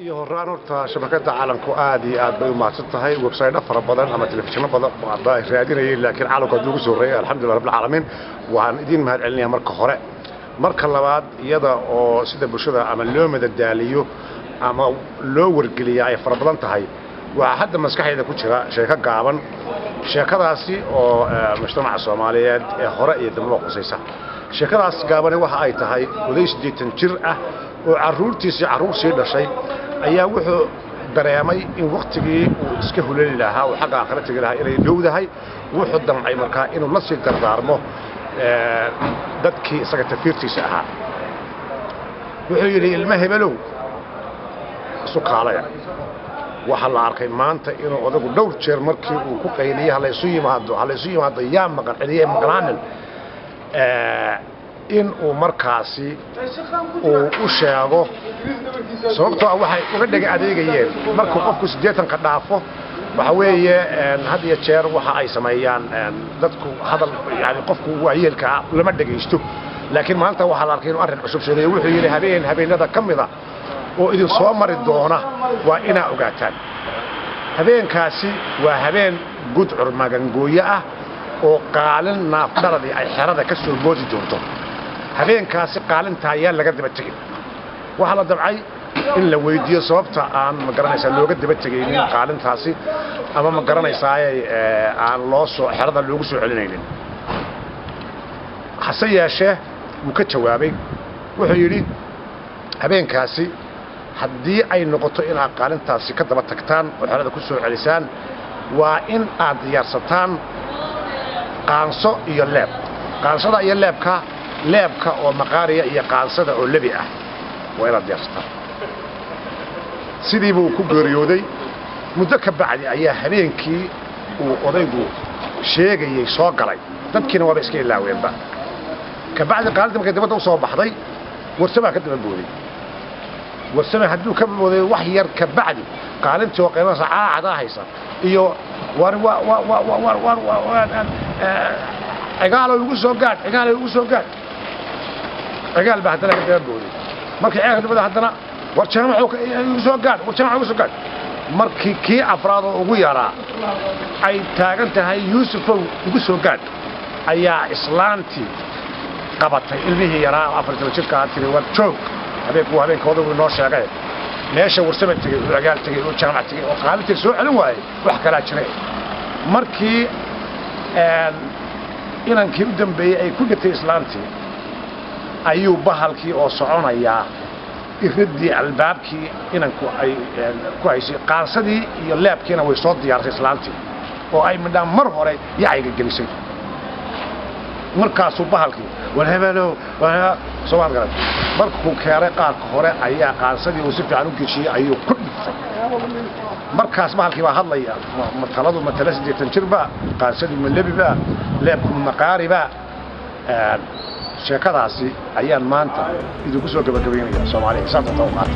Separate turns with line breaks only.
iyo horaan horta shabakada caalamku aad iyo aad bay u mahadsan tahay website fara badan ama telefishinno badan baa raadinayay laakiin caalamku aad ugu soo horeeyay alxamdulillah rabbil caalamiin waxaan idin mahad celinayaa marka hore marka labaad iyada oo sida bulshada ama loo madadaaliyo ama loo wargeliyo ay fara badan tahay waxa hadda maskaxayda ku jira sheeko gaaban sheekadaasi oo mujtamaca Soomaaliyeed ee hore iyo dambaba qosaysa sheekadaas gaaban waxa ay tahay oday 80 jir ah oo caruurtiisii dhashay ayaa wuxuu dareemay in waqtigii uu iska hulay lahaa oo xagga aakhirada lahaa inay dhowdahay wuxuu damcay markaa inuu la sii dardaarmo dadkii isaga tafiirtiisa ahaa wuxuu yiri ilma hebelow sukaalaya waxa la arkay maanta inuu odagu dhowr jeer markii uu ku qayliyay hal isu yimaado yaa maqan cidiyay maqnaanin in uu markaasi u sheego sababtoo waxay uga dhigay adeegayeen markuu qofku 80 ka dhaafo waxa weeye had iyo jeer waxa ay sameeyaan dadku hadal yani qofku waayeelka lama dhageysto laakiin maanta waxa la arkay inuu arrin cusub sheegay wuxuu yiri habeenada kamida oo idin soo mari doona waa ina ogaataan habeenkaasi waa habeen gudcur magangooya ah oo qaalin naafdaradii ay xerada ka soo boodi doonto habeenkaasi qaalinta ayaa laga daba tagay waxa la dabcay in la weydiiyo sababta aan ma garanaysaa looga daba tagaynin qaalintaasi ama ma garanaysaa aan loo soo xerada loogu soo celinaynin hase yeeshee uu ka jawaabay wuxuu yiri habeenkaasi haddii ay noqoto in aad qaalintaasi ka daba tagtaan oo xerada ku soo celisaan waa in aad diyaarsataan qaanso iyo leeb qaansada iyo leebka oo maqaariya iyo qaansada oo lebi ah waa inaad diyaarsataan sidii buu ku geeriyooday muddo ka bacdi ayaa habeenkii uu odaygu sheegayay soo galay dadkiina waaba iska ilaaweenba ka bacdi qaalinta markay dibadda u soo baxday warsama ka daba booday warsama hadduu ka booday wax yar ka bacdi qaalintii oo qiimaha saacada haysa iyo cigaal ugu soo gaad cigaal baa hadana ka daba booday markii cigaal dibadda hadana war jaamac ugu soo gaad markii kii afraad oo ugu yaraa ay taagan tahay yuusufow ugu soo gaad ayaa islaantii qabatay ilmihii yaraa 4 jirka tiri war joog habeenkooda uu noo sheegay meesha warsama tagay oo cigaal tagay oo jaamac tagay oo qaalintii soo celin waayay wax kala jiray markii inankii u dambeeyay ay ku dhigtay islaantii ayuu bahalkii oo soconaya iridii albaabkii inanku ay ku haysay qaansadii iyo leebkiina way soo diyaarsay islaantii oo ay midhaan mar hore yacayga gelisay markaasuu bahalkii war hebelow soo garan markuu keenay qaarka hore ayaa qaansadii uu si fiican u geshiyay ayuu ku dhigtay markaas bahalkii baa hadlaya mataladu matala 80 jirba qaansadii malabiba leebku maqaariba sheekadaasi ayaan maanta idinku soo gabagabeynaya Soomaaliya saanta tawqaad.